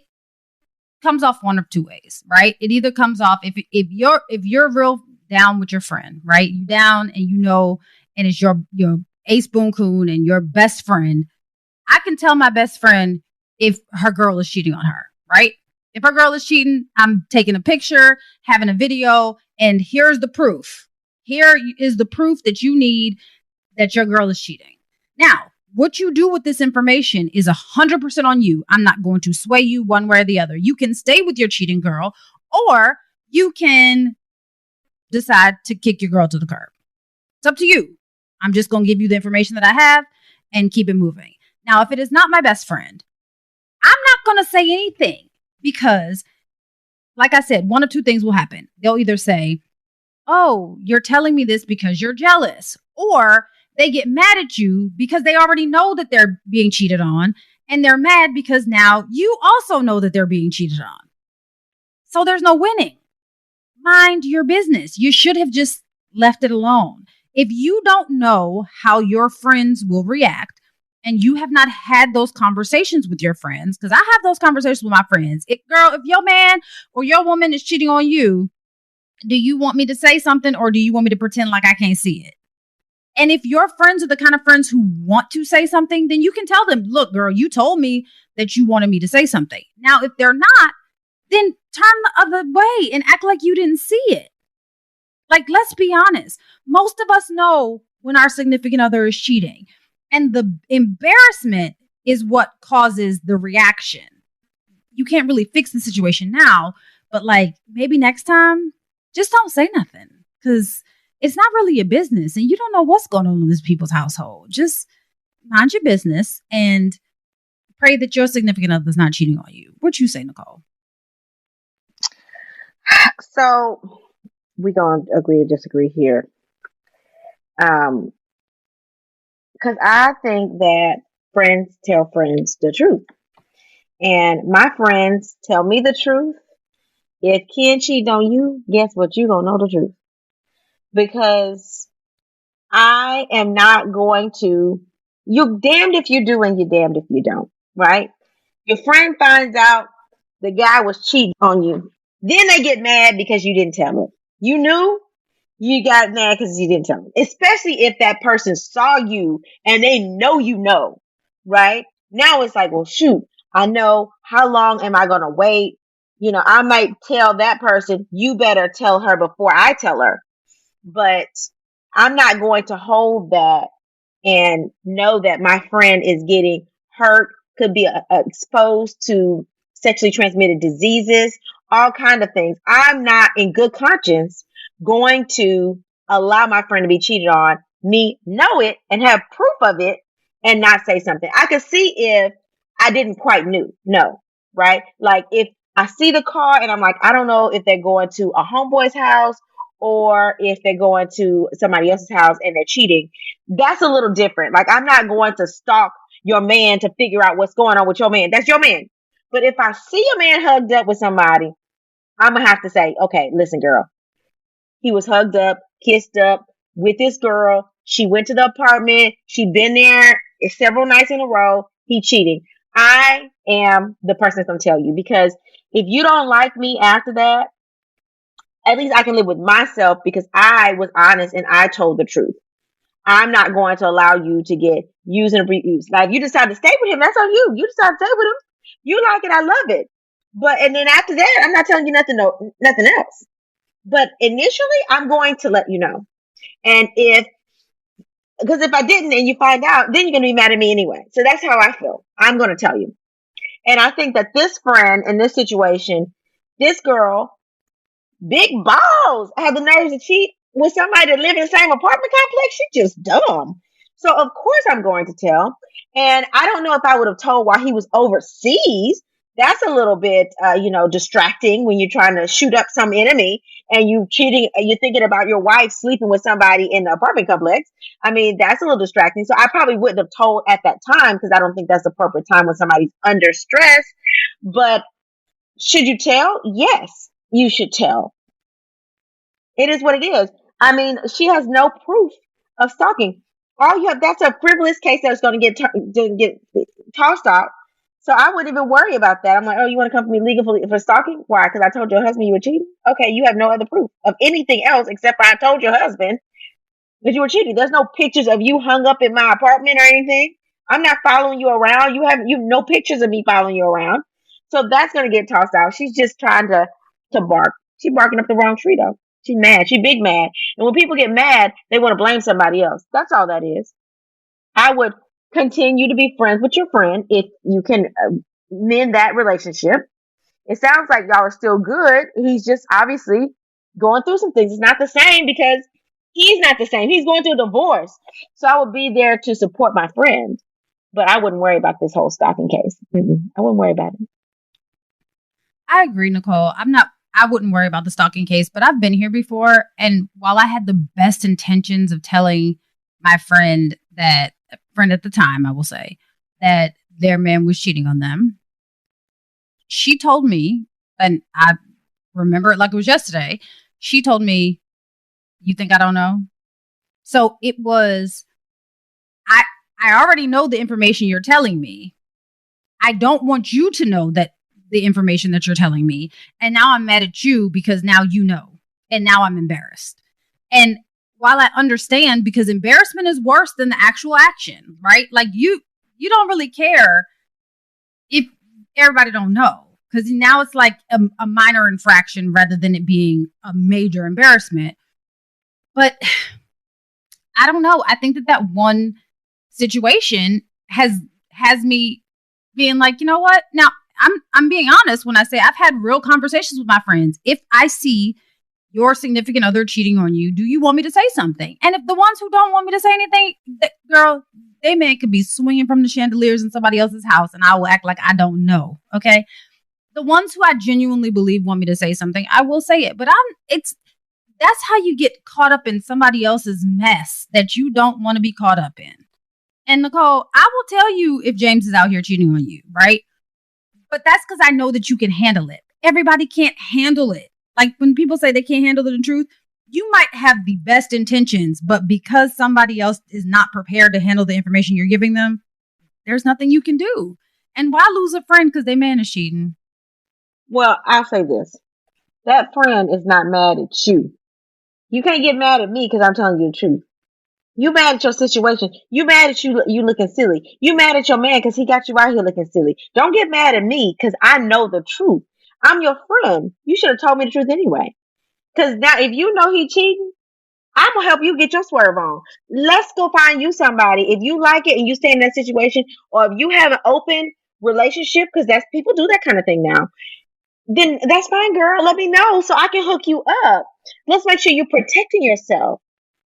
comes off one of two ways, right? It either comes off if you're real down with your friend, right? You down and you know, and it's your ace boon coon and your best friend. I can tell my best friend if her girl is cheating on her, right? If her girl is cheating, I'm taking a picture, having a video, and here's the proof. Here is the proof that you need that your girl is cheating. Now, what you do with this information is 100% on you. I'm not going to sway you one way or the other. You can stay with your cheating girl, or you can decide to kick your girl to the curb. It's up to you. I'm just going to give you the information that I have and keep it moving. Now, if it is not my best friend, I'm not going to say anything because, like I said, one of two things will happen. They'll either say, oh, you're telling me this because you're jealous, or they get mad at you because they already know that they're being cheated on, and they're mad because now you also know that they're being cheated on. So there's no winning. Mind your business. You should have just left it alone. If you don't know how your friends will react, and you have not had those conversations with your friends, because I have those conversations with my friends. If your man or your woman is cheating on you, do you want me to say something, or do you want me to pretend like I can't see it? And if your friends are the kind of friends who want to say something, then you can tell them, look, girl, you told me that you wanted me to say something. Now, if they're not, then turn the other way and act like you didn't see it. Like, let's be honest. Most of us know when our significant other is cheating. And the embarrassment is what causes the reaction. You can't really fix the situation now, but like maybe next time, just don't say nothing, because it's not really your business and you don't know what's going on in these people's household. Just mind your business and pray that your significant other is not cheating on you. What you say, Nicole? So we're going to agree to disagree here. Because I think that friends tell friends the truth. And my friends tell me the truth. If Ken cheat on you, guess what? You gonna know the truth. Because I am not going to, you're damned if you do and you're damned if you don't, right? Your friend finds out the guy was cheating on you. Then they get mad because you didn't tell them. You knew, You got mad because you didn't tell them. Especially if that person saw you and they know you know, right? Now it's like, well, shoot, I know. How long am I going to wait? I might tell that person, you better tell her before I tell her. But I'm not going to hold that and know that my friend is getting hurt, could be exposed to sexually transmitted diseases, all kind of things. I'm not in good conscience going to allow my friend to be cheated on, me know it and have proof of it and not say something. I could see if I didn't quite know, right? Like if I see the car and I'm like, I don't know if they're going to a homeboy's house or if they're going to somebody else's house and they're cheating. That's a little different. Like I'm not going to stalk your man to figure out what's going on with your man. That's your man. But if I see a man hugged up with somebody, I'm going to have to say, okay, listen, girl, he was hugged up, kissed up with this girl. She went to the apartment. She'd been there several nights in a row. He cheating. I am the person that's going to tell you, because if you don't like me after that, at least I can live with myself because I was honest and I told the truth. I'm not going to allow you to get used and abused. Now, if you decide to stay with him, that's on you. You decide to stay with him. You like it. I love it. And then after that, I'm not telling you nothing else. But initially, I'm going to let you know. And because if I didn't and you find out, then you're going to be mad at me anyway. So that's how I feel. I'm going to tell you. And I think that this friend in this situation, this girl, big balls, had the nerves to cheat with somebody that live in the same apartment complex. She's just dumb. So of course I'm going to tell. And I don't know if I would have told while he was overseas. That's a little bit, distracting when you're trying to shoot up some enemy and you cheating. You're thinking about your wife sleeping with somebody in the apartment complex. I mean, that's a little distracting. So I probably wouldn't have told at that time because I don't think that's the appropriate time when somebody's under stress. But should you tell? Yes, you should tell. It is what it is. I mean, she has no proof of stalking. All you have, that's a frivolous case that's going to get tossed out. So I wouldn't even worry about that. I'm like, oh, you want to come for me legal for stalking? Why? Because I told your husband you were cheating? Okay, you have no other proof of anything else except for I told your husband that you were cheating. There's no pictures of you hung up in my apartment or anything. I'm not following you around. You have no pictures of me following you around. So that's going to get tossed out. She's just trying to bark. She's barking up the wrong tree though. She's mad. She's big mad. And when people get mad, they want to blame somebody else. That's all that is. I would continue to be friends with your friend if you can mend that relationship. It sounds like y'all are still good. He's just obviously going through some things. It's not the same because he's not the same. He's going through a divorce. So I would be there to support my friend. But I wouldn't worry about this whole stalking case. I wouldn't worry about it. I agree, Nicole. I wouldn't worry about the stalking case, but I've been here before. And while I had the best intentions of telling my friend at the time, I will say, that their man was cheating on them, she told me, and I remember it like it was yesterday, she told me, you think I don't know? So it was, I already know the information you're telling me. I don't want you to know that the information that you're telling me. And now I'm mad at you because now you know. And now I'm embarrassed. And while I understand, because embarrassment is worse than the actual action, right? Like you don't really care if everybody don't know. Because now it's like a minor infraction rather than it being a major embarrassment. But I don't know. I think that one situation has me being like, you know what? Now, I'm being honest when I say I've had real conversations with my friends. If I see your significant other cheating on you, do you want me to say something? And if the ones who don't want me to say anything, girl, they man could be swinging from the chandeliers in somebody else's house and I will act like I don't know. Okay. The ones who I genuinely believe want me to say something, I will say it. But that's how you get caught up in somebody else's mess that you don't want to be caught up in. And Nicole, I will tell you if James is out here cheating on you, right? But that's because I know that you can handle it. Everybody can't handle it. Like when people say they can't handle the truth, you might have the best intentions, but because somebody else is not prepared to handle the information you're giving them, there's nothing you can do. And why lose a friend because they man is cheating? Well, I'll say this. That friend is not mad at you. You can't get mad at me because I'm telling you the truth. You mad at your situation. You mad at you looking silly. You mad at your man because he got you out here looking silly. Don't get mad at me because I know the truth. I'm your friend. You should have told me the truth anyway. Because now if you know he cheating, I'm gonna help you get your swerve on. Let's go find you somebody. If you like it and you stay in that situation, or if you have an open relationship, because that's people do that kind of thing now, then that's fine, girl. Let me know so I can hook you up. Let's make sure you're protecting yourself.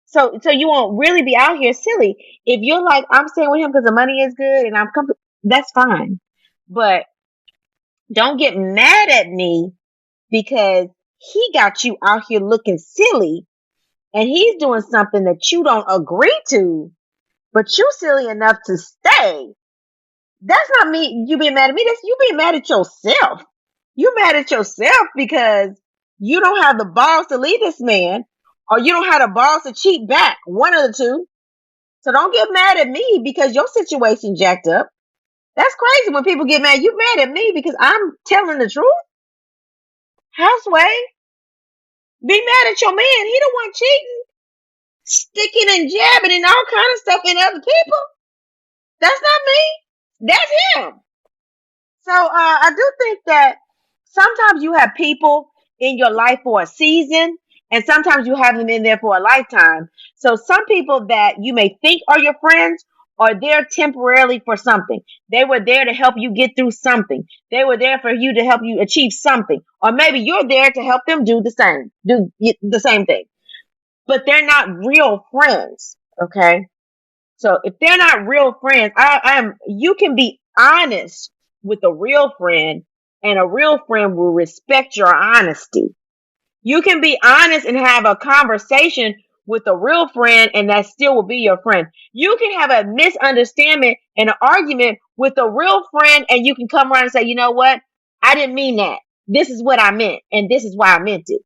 So you won't really be out here silly. If you're like, I'm staying with him because the money is good and I'm comfortable, that's fine. But don't get mad at me because he got you out here looking silly and he's doing something that you don't agree to, but you silly enough to stay. That's not me. You being mad at me. That's you being mad at yourself. You mad at yourself because you don't have the balls to leave this man, or you don't have the balls to cheat back. One of the two. So don't get mad at me because your situation jacked up. That's crazy when people get mad. You mad at me because I'm telling the truth? Houseway, be mad at your man. He the one cheating, sticking and jabbing and all kind of stuff in other people. That's not me. That's him. So I do think that sometimes you have people in your life for a season, and sometimes you have them in there for a lifetime. So some people that you may think are your friends are there temporarily for something. They were there to help you get through something. They were there for you to help you achieve something. Or maybe you're there to help them do the same thing. But they're not real friends. Okay. So if they're not real friends, you can be honest with a real friend, and a real friend will respect your honesty. You can be honest and have a conversation with a real friend, and that still will be your friend. You can have a misunderstanding and an argument with a real friend, and you can come around and say, you know what? I didn't mean that. This is what I meant, and this is why I meant it.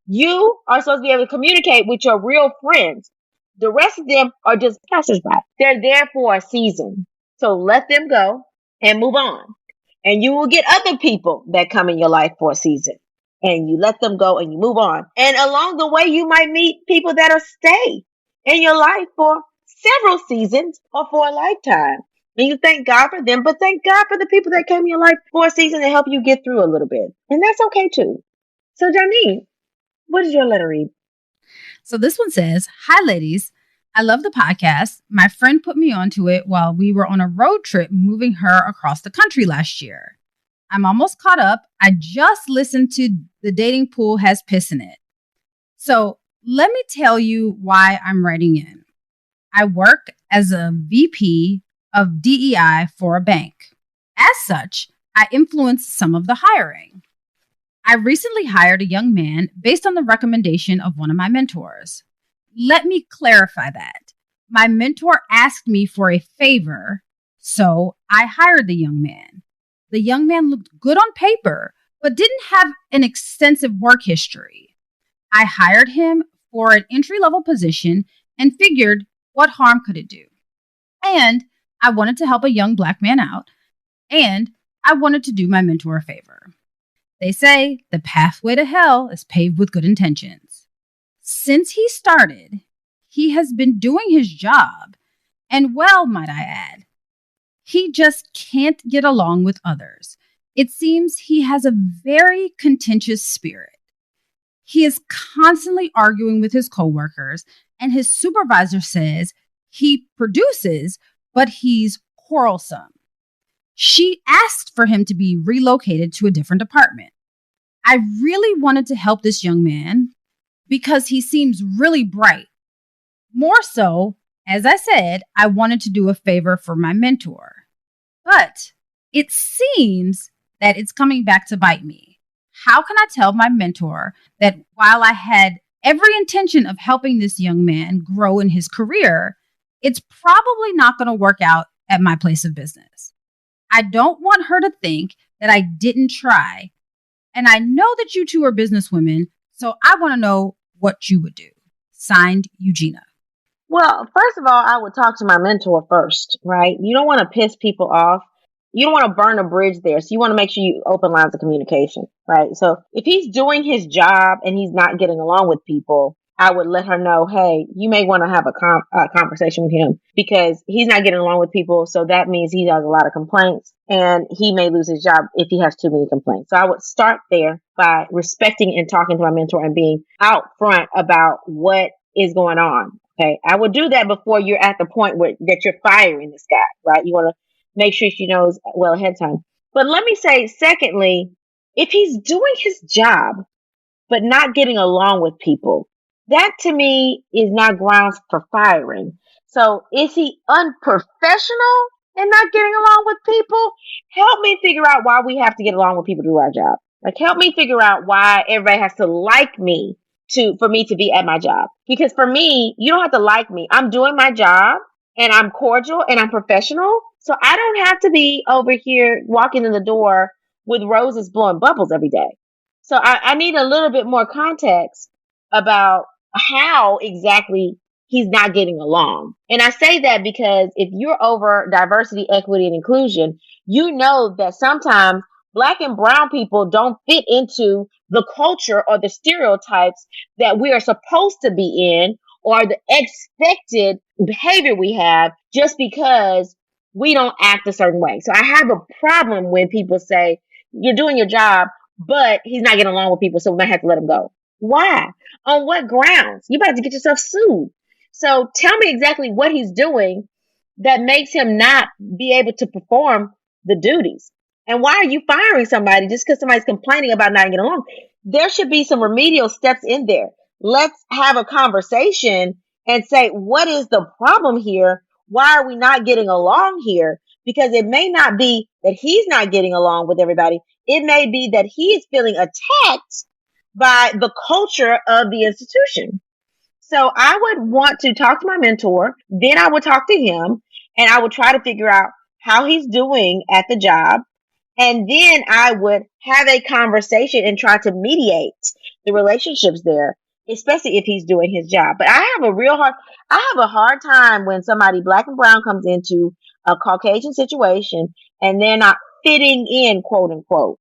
You are supposed to be able to communicate with your real friends. The rest of them are just passersby. They're there for a season. So let them go and move on. And you will get other people that come in your life for a season. And you let them go and you move on. And along the way, you might meet people that'll stay in your life for several seasons or for a lifetime. And you thank God for them, but thank God for the people that came in your life for a season to help you get through a little bit. And that's okay too. So, Janine, what does your letter read? So this one says, "Hi, ladies. I love the podcast. My friend put me onto it while we were on a road trip moving her across the country last year. I'm almost caught up. I just listened to The Dating Pool Has Piss in It. So let me tell you why I'm writing in. I work as a VP of DEI for a bank. As such, I influence some of the hiring. I recently hired a young man based on the recommendation of one of my mentors. Let me clarify that. My mentor asked me for a favor, so I hired the young man. The young man looked good on paper, but didn't have an extensive work history. I hired him for an entry-level position and figured, what harm could it do? And I wanted to help a young Black man out, and I wanted to do my mentor a favor. They say the pathway to hell is paved with good intentions. Since he started, he has been doing his job, and well, might I add. He just can't get along with others. It seems he has a very contentious spirit. He is constantly arguing with his coworkers, and his supervisor says he produces, but he's quarrelsome. She asked for him to be relocated to a different department. I really wanted to help this young man because he seems really bright. More so, as I said, I wanted to do a favor for my mentor. But it seems that it's coming back to bite me. How can I tell my mentor that while I had every intention of helping this young man grow in his career, it's probably not going to work out at my place of business? I don't want her to think that I didn't try. And I know that you two are businesswomen, so I want to know what you would do. Signed, Eugenia. Well, first of all, I would talk to my mentor first, right? You don't want to piss people off. You don't want to burn a bridge there. So you want to make sure you open lines of communication, right? So if he's doing his job and he's not getting along with people, I would let her know, hey, you may want to have a conversation with him because he's not getting along with people. So that means he has a lot of complaints and he may lose his job if he has too many complaints. So I would start there by respecting and talking to my mentor and being out front about what is going on. Okay. I would do that before you're at the point where that you're firing this guy, right? You want to make sure she knows well ahead of time. But let me say, secondly, if he's doing his job, but not getting along with people, that to me is not grounds for firing. So is he unprofessional and not getting along with people? Help me figure out why we have to get along with people to do our job. Like, help me figure out why everybody has to like me for me to be at my job. Because for me, you don't have to like me. I'm doing my job and I'm cordial and I'm professional. So I don't have to be over here walking in the door with roses blowing bubbles every day. So I need a little bit more context about how exactly he's not getting along. And I say that because if you're over diversity, equity, and inclusion, you know that sometimes Black and brown people don't fit into the culture or the stereotypes that we are supposed to be in or the expected behavior we have just because we don't act a certain way. So I have a problem when people say, you're doing your job, but he's not getting along with people, so we might have to let him go. Why? On what grounds? You about to get yourself sued. So tell me exactly what he's doing that makes him not be able to perform the duties. And why are you firing somebody just because somebody's complaining about not getting along? There should be some remedial steps in there. Let's have a conversation and say, what is the problem here? Why are we not getting along here? Because it may not be that he's not getting along with everybody. It may be that he is feeling attacked by the culture of the institution. So I would want to talk to my mentor. Then I would talk to him and I would try to figure out how he's doing at the job. And then I would have a conversation and try to mediate the relationships there, especially if he's doing his job. But I have a hard time when somebody Black and brown comes into a Caucasian situation and they're not fitting in, quote unquote.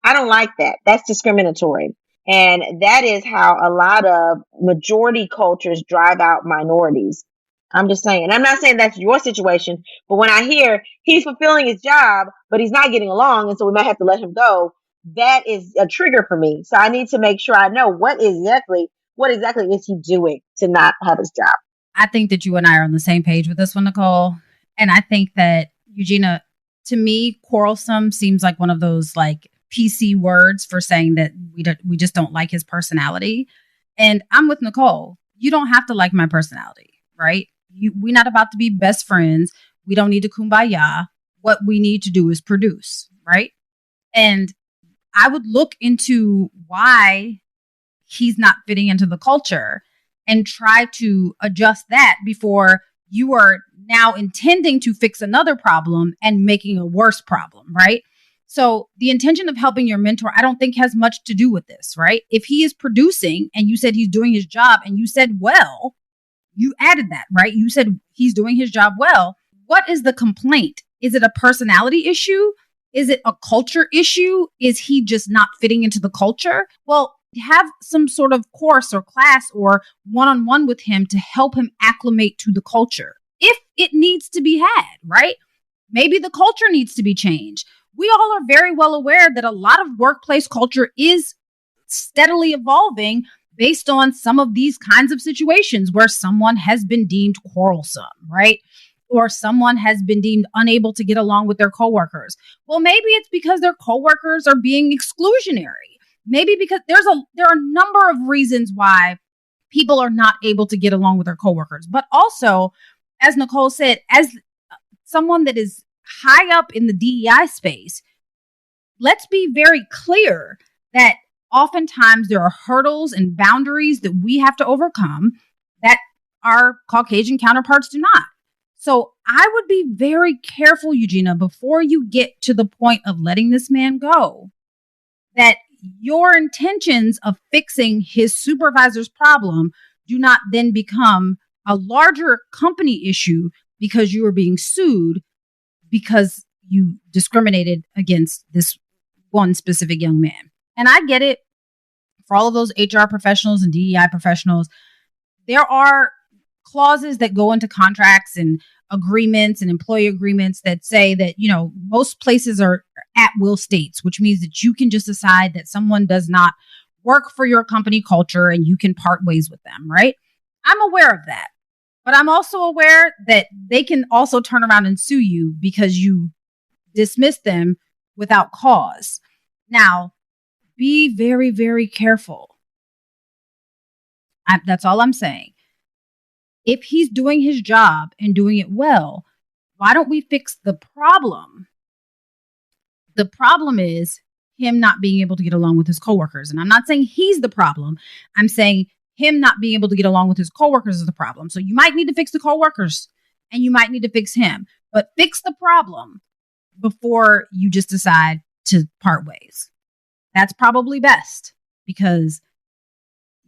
I don't like that. That's discriminatory. And that is how a lot of majority cultures drive out minorities. I'm just saying. I'm not saying that's your situation, but when I hear he's fulfilling his job, but he's not getting along, and so we might have to let him go, that is a trigger for me. So I need to make sure I know what exactly is he doing to not have his job. I think that you and I are on the same page with this one, Nicole. And I think that, Eugenia, to me, quarrelsome seems like one of those like PC words for saying that we just don't like his personality. And I'm with Nicole. You don't have to like my personality, right? We're not about to be best friends. We don't need to kumbaya. What we need to do is produce, right? And I would look into why he's not fitting into the culture and try to adjust that before you are now intending to fix another problem and making a worse problem, right? So the intention of helping your mentor, I don't think has much to do with this, right? If he is producing and you said he's doing his job and you said, well, you added that, right? You said he's doing his job well. What is the complaint? Is it a personality issue? Is it a culture issue? Is he just not fitting into the culture? Well, have some sort of course or class or one-on-one with him to help him acclimate to the culture. If it needs to be had, right? Maybe the culture needs to be changed. We all are very well aware that a lot of workplace culture is steadily evolving based on some of these kinds of situations where someone has been deemed quarrelsome, right? Or someone has been deemed unable to get along with their coworkers. Well, maybe it's because their coworkers are being exclusionary. Maybe because there are a number of reasons why people are not able to get along with their coworkers. But also, as Nicole said, as someone that is high up in the DEI space, let's be very clear that oftentimes there are hurdles and boundaries that we have to overcome that our Caucasian counterparts do not. So I would be very careful, Eugenia, before you get to the point of letting this man go, that your intentions of fixing his supervisor's problem do not then become a larger company issue because you are being sued because you discriminated against this one specific young man. And I get it. for all of those HR professionals and DEI professionals, there are clauses that go into contracts and agreements and employee agreements that say that, most places are at will states, which means that you can just decide that someone does not work for your company culture and you can part ways with them, right? I'm aware of that. But I'm also aware that they can also turn around and sue you because you dismiss them without cause. Now, be very, very careful. That's all I'm saying. If he's doing his job and doing it well, why don't we fix the problem? The problem is him not being able to get along with his coworkers. And I'm not saying he's the problem. I'm saying him not being able to get along with his coworkers is the problem. So you might need to fix the coworkers and you might need to fix him, but fix the problem before you just decide to part ways. That's probably best, because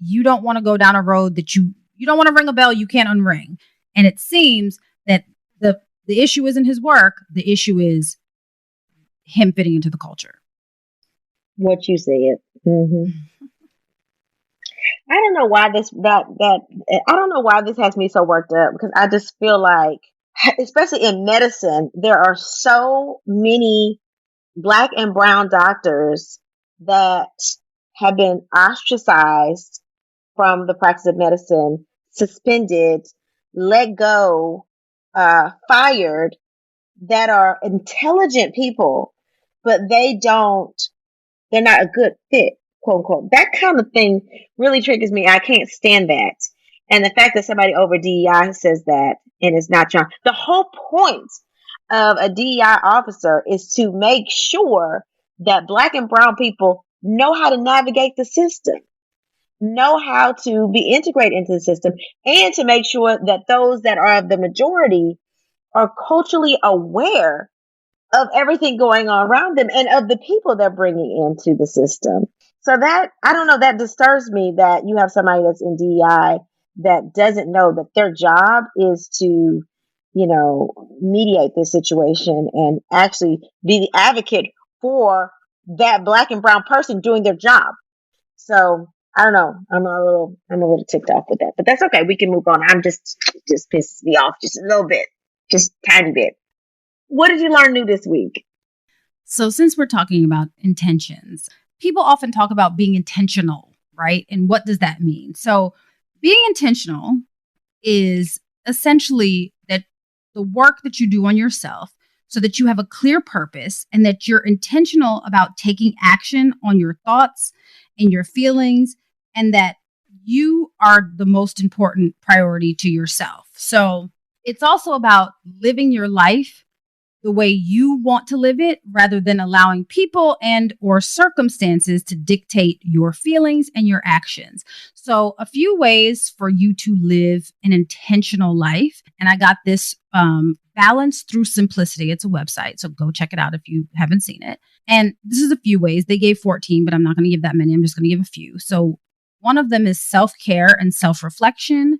you don't want to go down a road that you don't want to ring a bell you can't unring. And it seems that the issue isn't his work. The issue is him fitting into the culture. What you said. Mm-hmm. I don't know why I don't know why this has me so worked up, because I just feel like, especially in medicine, there are so many Black and brown doctors that have been ostracized from the practice of medicine, suspended, let go, fired, that are intelligent people, but they're not a good fit, quote unquote. That kind of thing really triggers me. I can't stand that. And the fact that somebody over DEI says that and it's not John. The whole point of a DEI officer is to make sure that Black and brown people know how to navigate the system, know how to be integrated into the system, and to make sure that those that are of the majority are culturally aware of everything going on around them and of the people they're bringing into the system. So that, I don't know, that disturbs me that you have somebody that's in DEI that doesn't know that their job is to, mediate this situation and actually be the advocate for that Black and brown person doing their job. So I don't know. I'm a little ticked off with that, but that's okay. We can move on. Just pisses me off just a little bit, just tiny bit. What did you learn new this week? So since we're talking about intentions, people often talk about being intentional, right? And what does that mean? So being intentional is essentially that the work that you do on yourself so that you have a clear purpose and that you're intentional about taking action on your thoughts and your feelings, and that you are the most important priority to yourself. So it's also about living your life the way you want to live it, rather than allowing people and or circumstances to dictate your feelings and your actions. So a few ways for you to live an intentional life. And I got this Balance Through Simplicity. It's a website, so go check it out if you haven't seen it. And this is a few ways. They gave 14, but I'm not going to give that many. I'm just going to give a few. So one of them is self-care and self-reflection.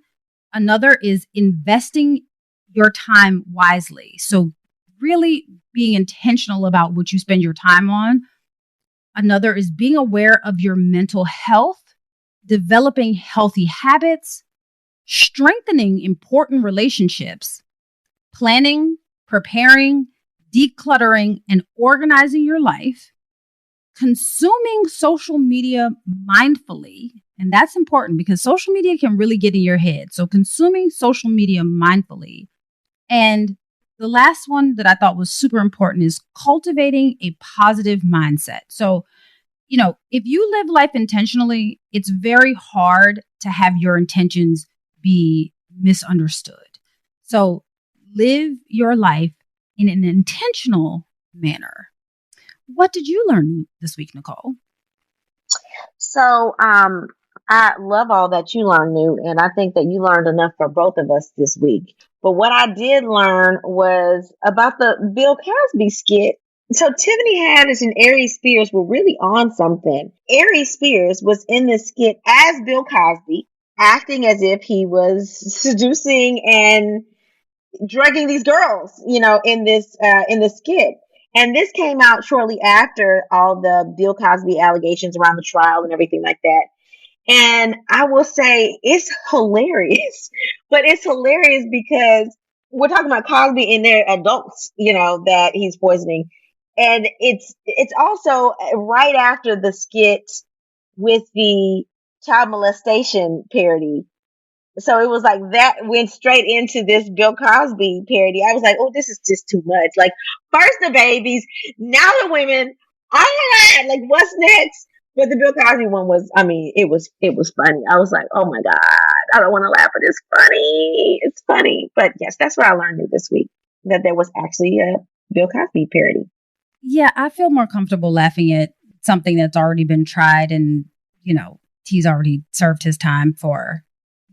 Another is investing your time wisely. So really being intentional about what you spend your time on. Another is being aware of your mental health, developing healthy habits, strengthening important relationships, planning, preparing, decluttering, and organizing your life, consuming social media mindfully. And that's important because social media can really get in your head. So consuming social media mindfully. And the last one that I thought was super important is cultivating a positive mindset. So, if you live life intentionally, it's very hard to have your intentions be misunderstood. So live your life in an intentional manner. What did you learn this week, Nicole? So, I love all that you learned new, and I think that you learned enough for both of us this week. But what I did learn was about the Bill Cosby skit. So Tiffany Haddish and Aries Spears were really on something. Aries Spears was in this skit as Bill Cosby, acting as if he was seducing and drugging these girls, in this skit. And this came out shortly after all the Bill Cosby allegations around the trial and everything like that. And I will say it's hilarious, but it's hilarious because we're talking about Cosby and they're adults, that he's poisoning. And it's also right after the skit with the child molestation parody. So it was like that went straight into this Bill Cosby parody. I was like, oh, this is just too much. Like, first the babies, now the women. All right, like what's next? But the Bill Cosby one was, it was funny. I was like, oh my God, I don't want to laugh, but it's funny. It's funny. But yes, that's what I learned this week, that there was actually a Bill Cosby parody. Yeah, I feel more comfortable laughing at something that's already been tried and, he's already served his time for.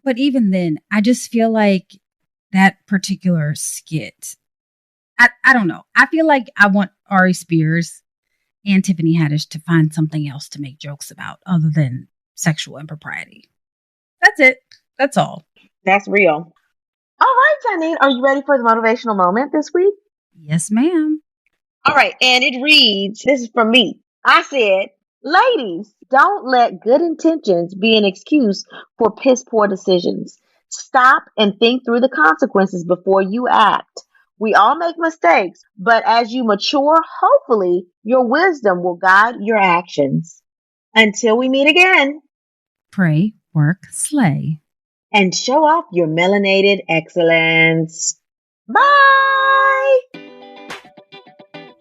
But even then, I just feel like that particular skit, I don't know. I feel like I want Ari Spears and Tiffany Haddish to find something else to make jokes about other than sexual impropriety. That's it. That's all. That's real. All right, Janine, are you ready for the motivational moment this week? Yes, ma'am. All right, and it reads, this is from me. I said, ladies, don't let good intentions be an excuse for piss poor decisions. Stop and think through the consequences before you act. We all make mistakes, but as you mature, hopefully your wisdom will guide your actions. Until we meet again. Pray, work, slay. And show off your melanated excellence. Bye!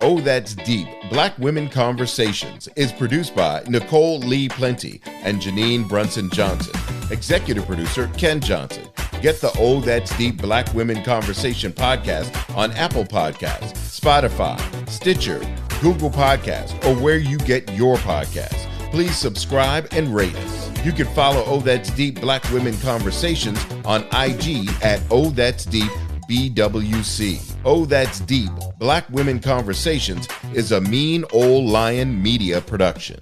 Oh, That's Deep, Black Women Conversations is produced by Nicole Lee Plenty and Janine Brunson Johnson. Executive producer, Ken Johnson. Get the Oh, That's Deep Black Women Conversation podcast on Apple Podcasts, Spotify, Stitcher, Google Podcasts, or where you get your podcasts. Please subscribe and rate us. You can follow Oh, That's Deep Black Women Conversations on IG at Oh, That's Deep BWC. Oh, That's Deep Black Women Conversations is a Mean Old Lion Media production.